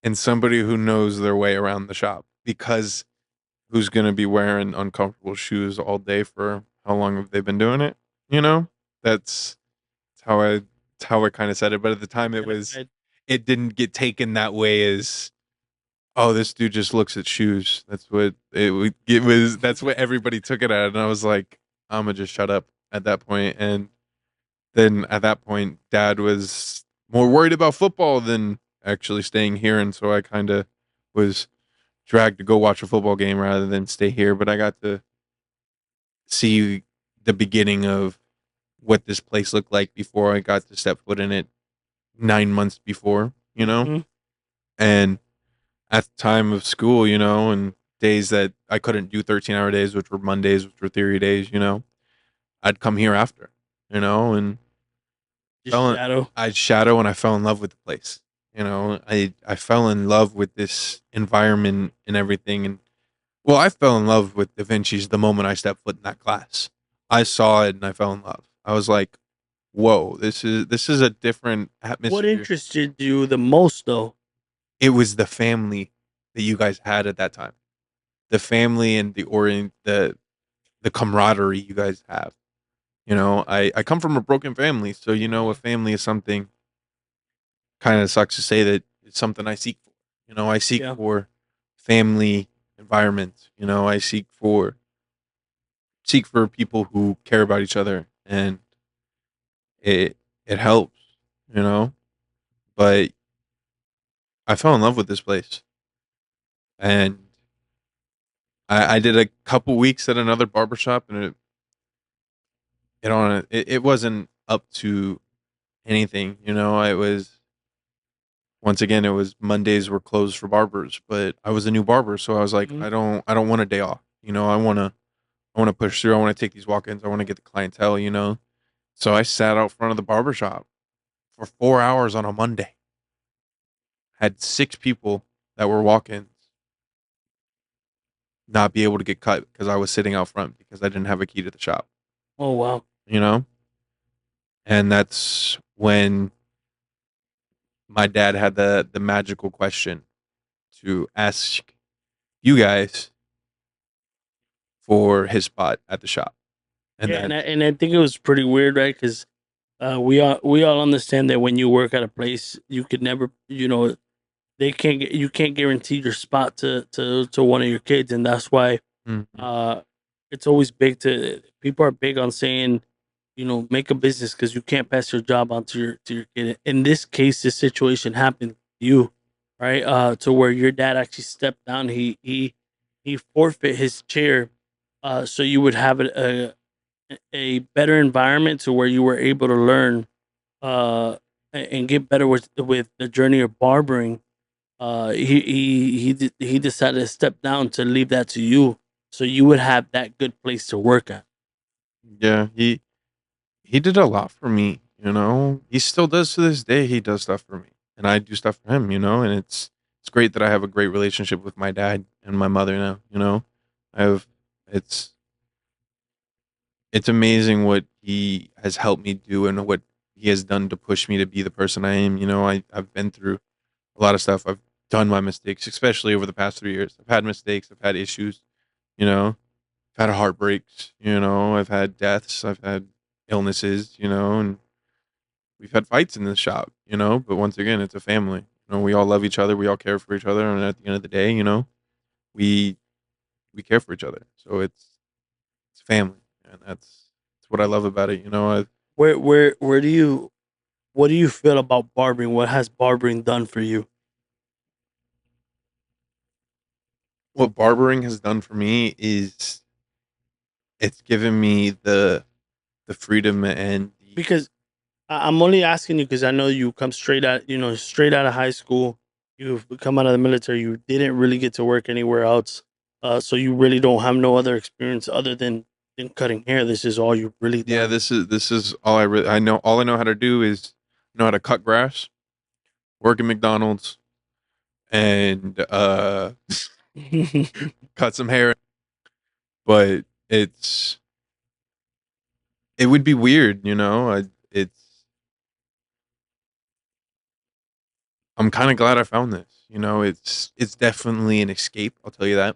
and somebody who knows their way around the shop. Because who's going to be wearing uncomfortable shoes all day for how long have they been doing it? You know, that's how I that's how I kind of said it. But at the time, Identified. it didn't get taken that way as, oh, this dude just looks at shoes. That's what it was. That's what everybody took it at, and I was like, I'm gonna just shut up at that point. And then at that point, Dad was more worried about football than actually staying here, and so I kind of was dragged to go watch a football game rather than stay here. But I got to see the beginning of what this place looked like before I got to step foot in it 9 months before, Hmm. and at the time of school, and days that I couldn't do 13-hour days, which were Mondays, which were theory days, I'd come here after, and Just fell in, shadow. I'd shadow and I fell in love with the place. I fell in love with this environment and everything. And well, I fell in love with Da Vinci's the moment I stepped foot in that class. I saw it and I fell in love. I was like, whoa, this is a different What atmosphere. interested you the most, though? It was the family that you guys had at that time. The family and the camaraderie you guys have. I come from a broken family, so a family is something, kind of sucks to say that it's something I seek for. I seek Yeah. for family environments. I seek for people who care about each other, and it helps, you know. But I fell in love with this place, and I did a couple weeks at another barbershop, and it wasn't up to anything. It was, once again, it was Mondays were closed for barbers, but I was a new barber, so I was like, Hmm. I don't want a day off. I want to push through. I want to take these walk-ins. I want to get the clientele. So I sat out front of the barbershop for 4 hours on a Monday. Had six people that were walk-ins not be able to get cut because I was sitting out front because I didn't have a key to the shop. Oh wow. You know, and that's when my dad had the magical question to ask you guys for his spot at the shop, and Yeah, and that's I think it was pretty weird, right? Because we all understand that when you work at a place, you could never, you can't guarantee your spot to one of your kids, and that's why Mhm. uh, it's always big to people are big on saying, make a business because you can't pass your job on to your kid. In this case, this situation happened to you, right? To where your dad actually stepped down. He forfeit his chair, so you would have a better environment to where you were able to learn and get better with the journey of barbering. He decided to step down to leave that to you, so you would have that good place to work at. Yeah, he did a lot for me. He still does to this day. He does stuff for me, and I do stuff for him. And it's great that I have a great relationship with my dad and my mother now. I have it's it's amazing what he has helped me do and what he has done to push me to be the person I am. I've been through a lot of stuff. I've done my mistakes, especially over the past 3 years. I've had mistakes. I've had issues. You know, I've had heartbreaks. I've had deaths. I've had illnesses. And we've had fights in this shop. But once again, it's a family. We all love each other. We all care for each other, and at the end of the day, we we care for each other. So it's family, and that's what I love about it. Where do you what do you feel about barbering? What has barbering done for you? What barbering has done for me is it's given me the freedom and the Because I'm only asking you because I know you come straight out of high school. You've come out of the military. You didn't really get to work anywhere else, so you really don't have no other experience other than cutting hair. This is all you've really yeah. done. This is all I really I know. All I know how to do is know how to cut grass, work at McDonald's, and cut some hair. But it would be weird, you know. I'm kind of glad I found this. You know, it's definitely an escape. I'll tell you that.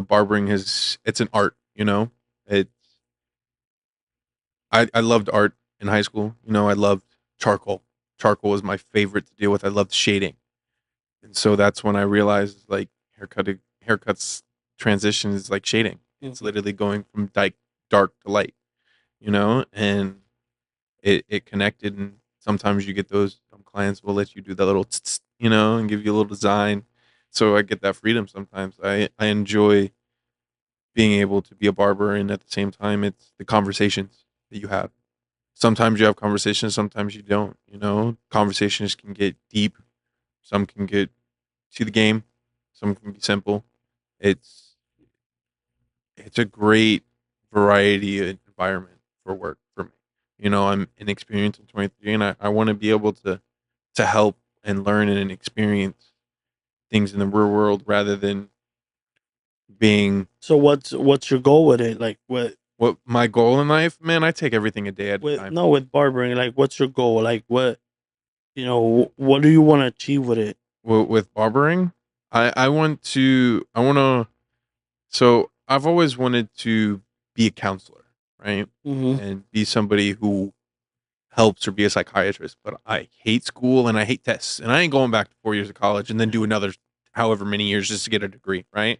Barbering is it's an art. You know, it. I loved art in high school. You know, I loved charcoal. Charcoal was my favorite to deal with. I loved shading, and so that's when I realized like haircuts transition is like shading. It's Mhm. literally going from dark to light. You know, and it connected. And sometimes you get those clients will let you do that little you know, and give you a little design. So I get that freedom sometimes. I enjoy being able to be a barber, and at the same time it's the conversations that you have. Sometimes you have conversations, sometimes you don't. You know, conversations can get deep, some can get to the game, some can be simple. It's it's a great variety environment for work for me. You know, I'm inexperienced. I'm 23, and I want to be able to help and learn and experience things in the real world rather than being So what's your goal with it? Like what my goal in life. Man, I take everything a day at a with time. no with barbering? Like what's your goal? Like what what do you want to achieve with it? With barbering, I want to. So I've always wanted to be a counselor, right, Hmm. and be somebody who helps or be a psychiatrist. But I hate school and I hate tests, and I ain't going back to 4 years of college and then do another however many years just to get a degree, right?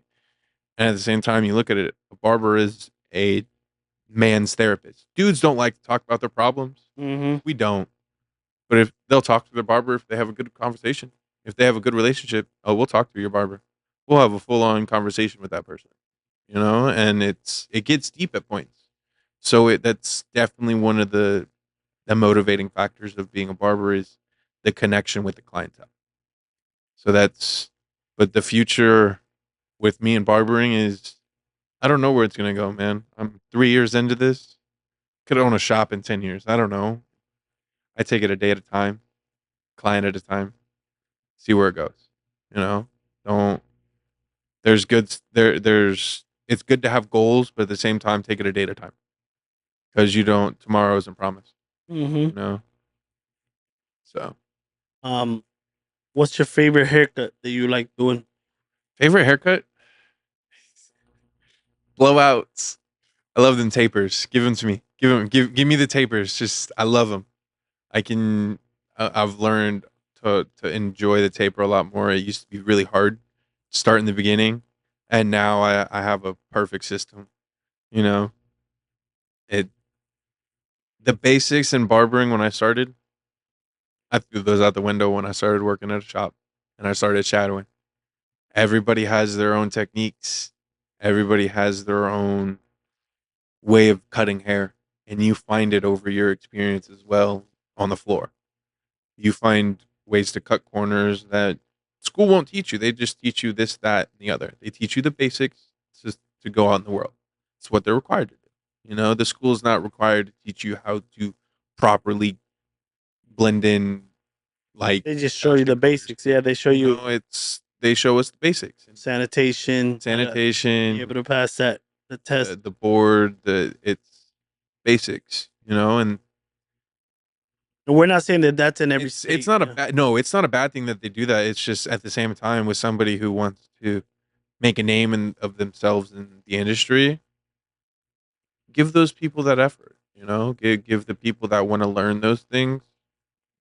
And at the same time, you look at it, a barber is a man's therapist. Dudes don't like to talk about their problems. Hmm. We don't. But if they'll talk to their barber if they have a good conversation, if they have a good relationship, oh, we'll talk to your barber. We'll have a full on conversation with that person, you know, and it gets deep at points. So that's definitely one of the motivating factors of being a barber is the connection with the clientele. So that's, but the future with me and barbering is I don't know where it's gonna go, man. I'm 3 years into this. Could own a shop in 10 years. I don't know. I take it a day at a time, client at a time, see where it goes. You know, don't. There's good. There's. It's good to have goals, but at the same time, take it a day at a time because you don't. Tomorrow isn't promised. Hmm. You know. So Um, what's your favorite haircut that you like doing? favorite haircut, blowouts. I love them tapers. Give them to me. Give them. Give me the tapers. Just I love them. I can. I've learned to enjoy the taper a lot more. It used to be really hard, to start in the beginning, and now I have a perfect system. You know, it the basics in barbering when I started, I threw those out the window when I started working at a shop, and I started shadowing. Everybody has their own techniques. Everybody has their own way of cutting hair, and you find it over your experience as well on the floor. You find ways to cut corners that school won't teach you. They just teach you this, that, and the other. They teach you the basics to go out in the world. It's what they're required to do. You know, the school is not required to teach you how to properly blend in like They just show you plastic the covers basics. Yeah, do. they show You you know, it's they show us the basics and sanitation, how to be able sanitation, to pass that the test. the board, the it's basics. You know, and And we're not saying that that's in every it's state. not a Yeah. bad no, it's not a bad thing that they do that. It's just at the same time with somebody who wants to make a name of themselves in the industry, give those people that effort. You know, give the people that want to learn those things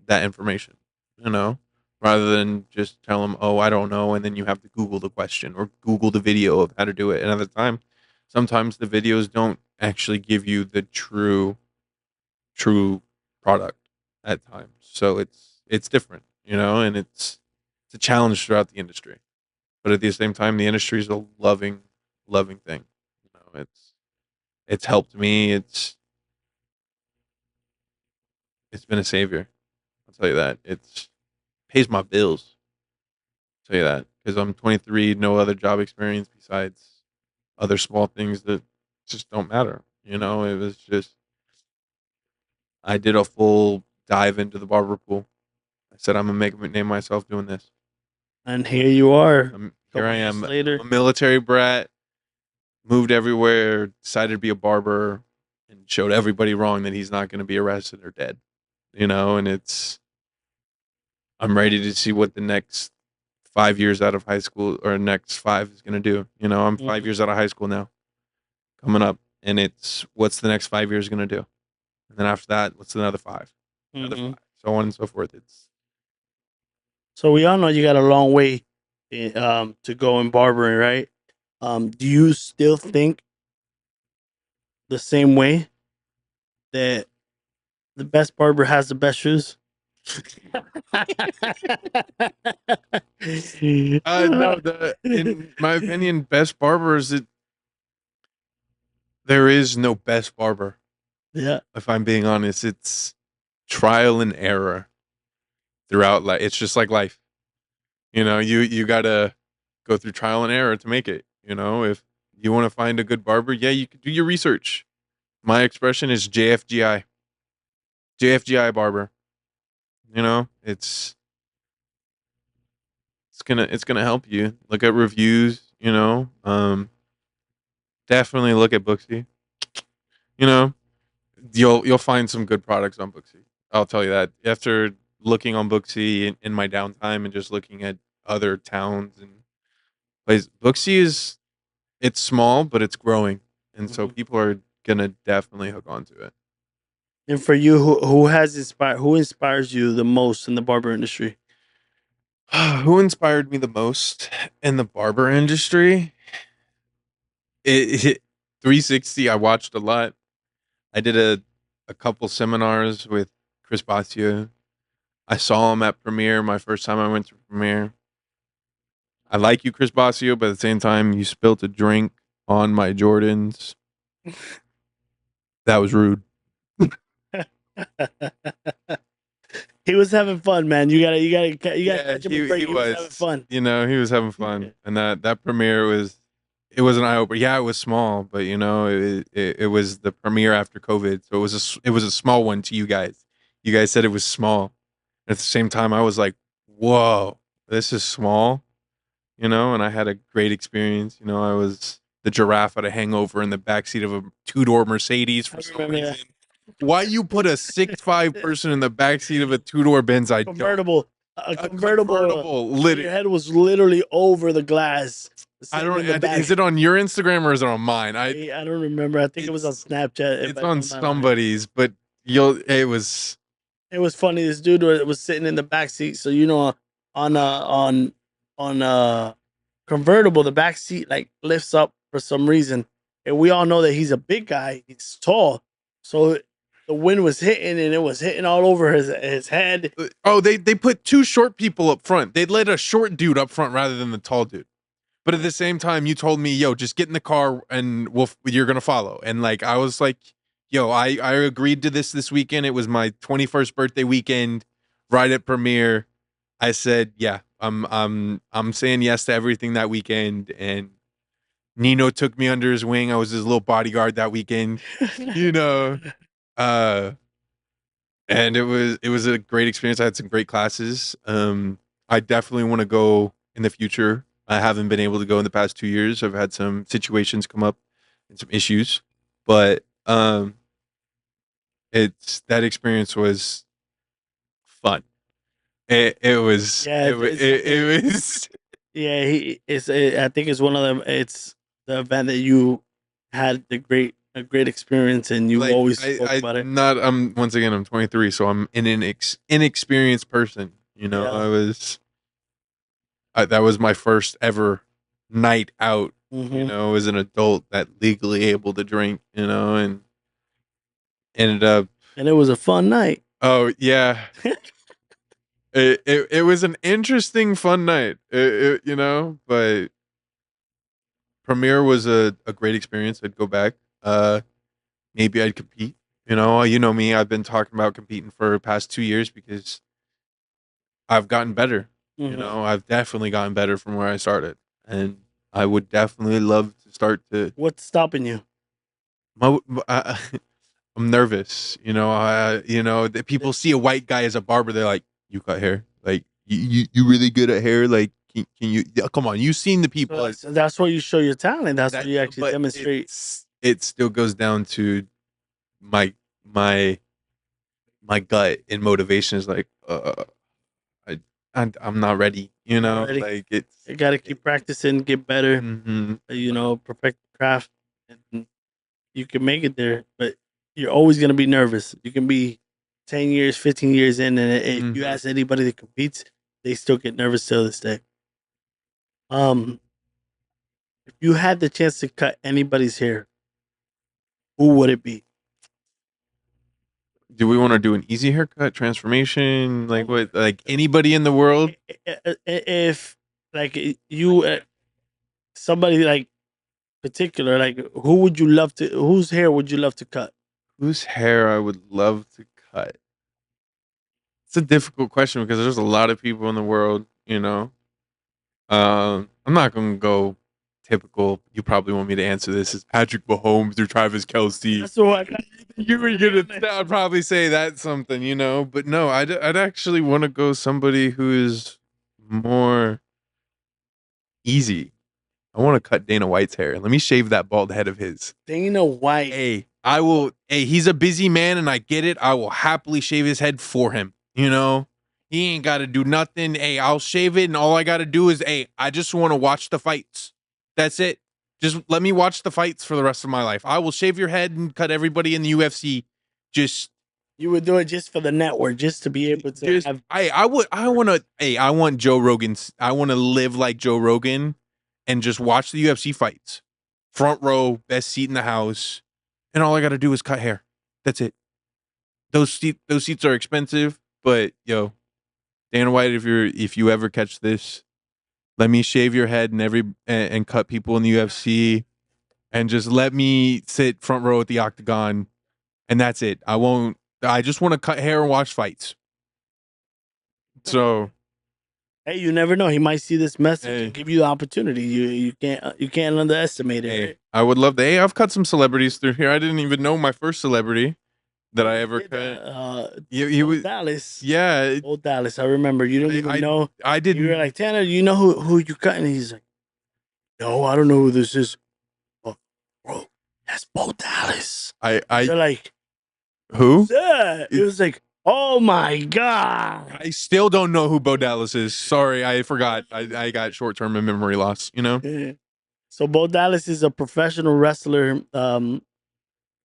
that information. You know, rather than just tell them, "Oh, I don't know," and then you have to Google the question or Google the video of how to do it. And at the time, sometimes the videos don't actually give you the true product at times. So it's different, you know, and it's a challenge throughout the industry. But at the same time, the industry is a loving thing. You know, it's helped me. It's been a savior. I'll tell you that. It's pays my bills. I'll tell you that because I'm 23, no other job experience besides other small things that just don't matter. You know, it was just I did a full dive into the barber pool. I said I'm gonna make name myself doing this. And here you are, a Here couple I years am. I'm later. a military brat, moved everywhere, decided to be a barber, and showed everybody wrong that he's not going to be arrested or dead. And I'm ready to see what the next 5 years out of high school or next five is going to do. I'm 5 years out of high school now, coming up, and it's what's the next 5 years going to do, and then after that, what's another Mm-hmm. five, so on and so forth. It's So we all know you got a long way to go in barbering, right? Do you still think the same way that the best barber has the best shoes? no, in my opinion, best barber is it. There is no best barber. Yeah. If I'm being honest, it's trial and error throughout life. It's just like life. You gotta go through trial and error to make it. If you want to find a good barber, yeah, you could do your research. My expression is JFGI. JFGI barber. It's gonna help you. Look at reviews, definitely look at Booksy. You know, you'll find some good products on Booksy. I'll tell you that. After looking on Booksy in my downtime and just looking at other towns and places, Booksy it's small, but it's growing. And so Mhm. people are gonna definitely hook onto it. And for you, who inspires you the most in the barber industry? Who inspired me the most in the barber industry? It 360. I watched a lot. I did a couple seminars with Chris Batia. I saw him at Premiere my first time I went to Premiere. I like you, Chris Bassio, but at the same time, you spilt a drink on my Jordans. That was rude. He was having fun, man. You gotta Yeah, catch him a break. he He was having was. fun. He was having fun, and that premiere was an eye opener. Yeah, it was small, but it was the premiere after COVID, so it was a small one to you guys. You guys said it was small. At the same time, I was like, "Whoa, this is small," and I had a great experience. I was the giraffe at a hangover in the backseat of a two-door Mercedes I for some remember that reason. Why you put a 6'5" person in the backseat of a two-door Benz? I don't. convertible, a A convertible, convertible, and your lit. head was literally over the glass, I sitting don't. in the Is back. it on your Instagram or is it on mine? I don't remember. I think it was on It's Snapchat, if it's I on know not lying. somebody's, but you'll. It was. It was funny. This dude was sitting in the back seat. So on convertible, the back seat like lifts up for some reason, and we all know that he's a big guy. He's tall, so the wind was hitting, and it was hitting all over his head. Oh, they put two short people up front. They let a short dude up front rather than the tall dude. But at the same time, you told me, "Yo, just get in the car and you're gonna follow." And like I was like, "Yo, I agreed to this weekend. It was my 21st birthday weekend, right at premiere. I said, yeah, I'm saying yes to everything that weekend." And Nino took me under his wing. I was his little bodyguard that weekend, you know. Uh, and it was a great experience. I had some great classes. I definitely want to go in the future. I haven't been able to go in the past 2 years. I've had some situations come up and some issues, but it's that experience was fun. Yeah, It was yeah. I think it's one of them. It's the event that you had a great experience, and you like always spoke I about it. not once again I'm 23, so I'm an inexperienced person. Yeah. That was my first ever night out, Hmm. as an adult that legally able to drink, and ended up. And it was a fun night. Oh yeah, it was an interesting, fun night, but premiere was a great experience. I'd go back. Maybe I'd compete. You know me. I've been talking about competing for the past 2 years because I've gotten better. Hmm. I've definitely gotten better from where I started, and I would definitely love to start to. What's stopping you? I'm nervous. That people see a white guy as a barber, they're like, "You cut hair? Like you really good at hair? Like Can you? Yeah, come on, you've seen the So people that's where you show your talent. That's where that, you actually but demonstrate. it still goes down to my my my gut and motivation is like, I I'm not ready. You Not know, ready. like it's. You got to keep practicing, get better. Mm-hmm. Perfect the craft, and you can make it there. But you're always gonna be nervous. You can be 10 years, 15 years in, and if you Mm-hmm. ask anybody that competes, they still get nervous till this day. Um, if you had the chance to cut anybody's hair, who would it be? Do we want to do an easy haircut transformation? Like Oh, what? Like anybody in the world? if like you somebody like particular, like who would you love to? Whose hair would you love to cut? Whose hair I would love to cut? It's a difficult question because there's a lot of people in the world. I'm not gonna go typical. You probably want me to answer this. Is Patrick Mahomes or Travis Kelsey? That's what You were gonna. I'd probably say that's something, But no, I'd actually want to go somebody who is more easy. I want to cut Dana White's hair. Let me shave that bald head of his. Dana White. Hey, I will. Hey, he's a busy man, and I get it. I will happily shave his head for him. He ain't got to do nothing. Hey, I'll shave it, and all I got to do is, hey, I just want to watch the fights. That's it. Just let me watch the fights for the rest of my life. I will shave your head and cut everybody in the UFC. Just, You would do it just for the network, just to be able to just, have. I want to. Hey, I want Joe Rogan's. I want to live like Joe Rogan, and just watch the UFC fights. Front row, best seat in the house, and all I got to do is cut hair. That's it. Those seats are expensive, but yo, Dana White, if you ever catch this, let me shave your head and cut people in the UFC, and just let me sit front row at the octagon, and that's it. I won't. I just want to cut hair and watch fights. So, Hey, you never know. He might see this message and hey, give you the opportunity. You can't underestimate it. hey, Right? I would love to. Hey, I've cut some celebrities through here. I didn't even know my first celebrity that I You ever did cut. He Bo was. Dallas. Yeah, Bo Dallas. I remember. You didn't I even I know. I You were didn't. like, Tanner, you know who you cutting? He's like, no, I don't know who this is. Oh, bro, that's Bo Dallas. I You're like, who? sir. It It, was like, oh my god. I still don't know who Bo Dallas is. Sorry, I forgot. I got short term memory loss. Yeah. So Bo Dallas is a professional wrestler.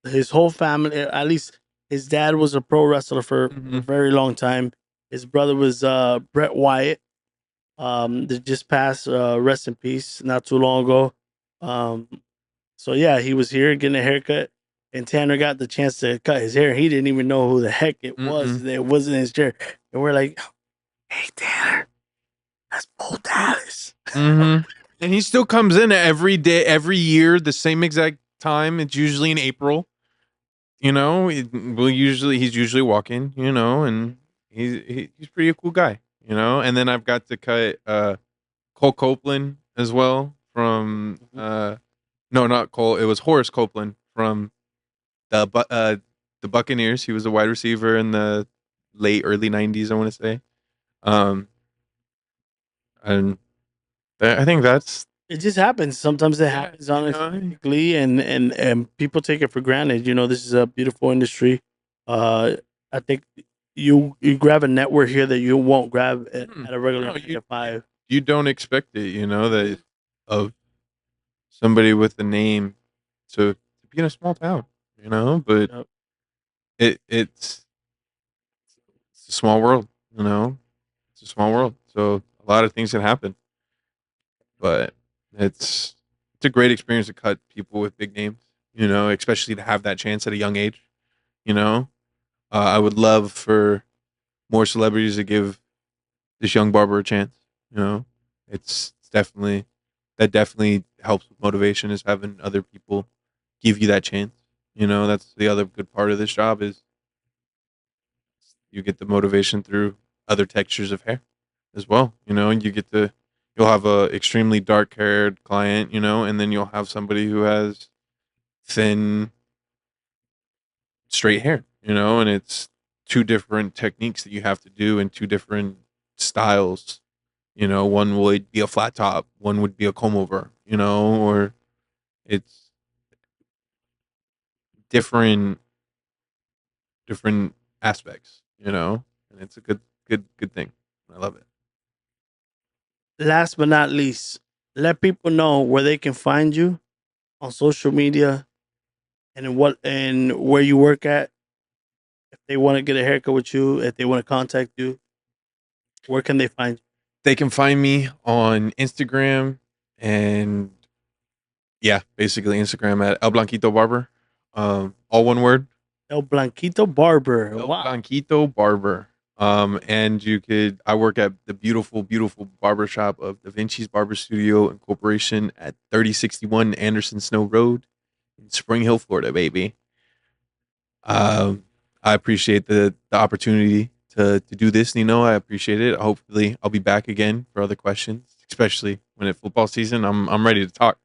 His whole family, at least his dad, was a pro wrestler for a Hmm. very long time. His brother was Bret Wyatt. That just passed. Rest in peace. Not too long ago. Um, so yeah, he was here getting a haircut, and Tanner got the chance to cut his hair. He didn't even know who the heck it was. Mm-mm. It wasn't his chair, and we're like, "Hey, Tanner, that's Bo Dallas." Hmm. And he still comes in every day, every year, the same exact time. It's usually in April. He's usually walking. And he's pretty a cool guy. And then I've got to cut Cole Copeland as well from no, not Cole. It was Horace Copeland from the Buccaneers. He was a wide receiver in the late early '90s. I want to say. Um, and I think that's It just happens. Sometimes it yeah. happens unexpectedly, and people take it for granted. This is a beautiful industry. I think you grab a network here that you won't grab at a regular No, nine to five. you don't expect it. That of somebody with a name to be in a small town. But Yep. it's a small world. It's a small world. So a lot of things can happen. But it's it's a great experience to cut people with big names. Especially to have that chance at a young age. You know, I would love for more celebrities to give this young barber a chance. You know, it's definitely that definitely helps with motivation is having other people give you that chance. That's the other good part of this job is you get the motivation through other textures of hair as well. And you'll have a extremely dark haired client, and then you'll have somebody who has thin straight hair, and it's two different techniques that you have to do and two different styles You know, one would be a flat top, one would be a comb over. You know, or it's different different aspects. You know, and it's a good thing. I love it. Last but not least, let people know where they can find you on social media and what and where you work at. If they want to get a haircut with you, if they want to contact you, where can they find you? They can find me on Instagram and yeah, basically Instagram at El Blanquito Barber. All one word. El Blanquito Barber. El Wow. Blanquito Barber. And you could I work at the beautiful barber shop of Da Vinci's Barber Studio and Corporation at 3061 Anderson Snow Road in Spring Hill, Florida, baby. Um, I appreciate the opportunity to do this, Nino. I appreciate it. Hopefully, I'll be back again for other questions, especially when it's football season. I'm ready to talk,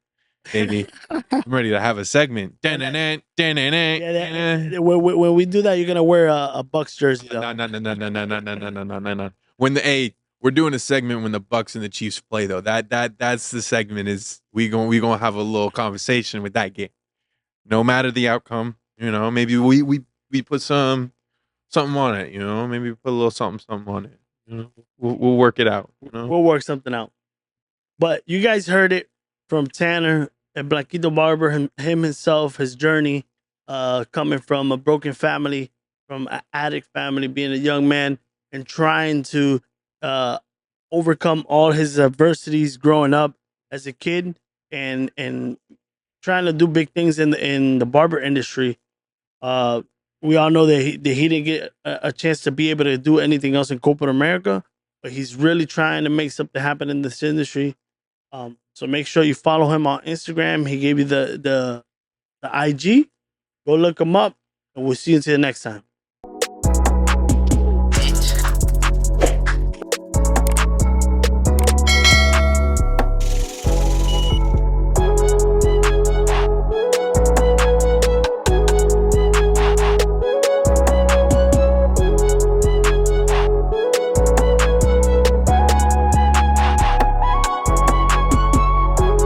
baby. I'm ready to have a segment. Yeah, that, Da-na-na, da-na-na, yeah. da-na. When we do that, you're gonna wear a Bucks jersey, though. No, no, no, no, no, no, no, no, no, no, no, no, no. When the we're doing a segment when the Bucks and the Chiefs play though. That's the segment. Is we gonna have a little conversation with that game. No matter the outcome, you know. Maybe we put something on it, you know. Maybe put a little something on it. You know, we'll work it out. You know. We'll work something out. But you guys heard it from Tanner and Blanquito Barber, him himself, his journey, coming from a broken family, from an addict family, being a young man, and trying to uh, overcome all his adversities growing up as a kid, and trying to do big things in the barber industry. Uh, we all know that he didn't get a chance to be able to do anything else in corporate America, but he's really trying to make something happen in this industry. So make sure you follow him on Instagram. He gave you the IG. Go look him up, and we'll see you until the next time.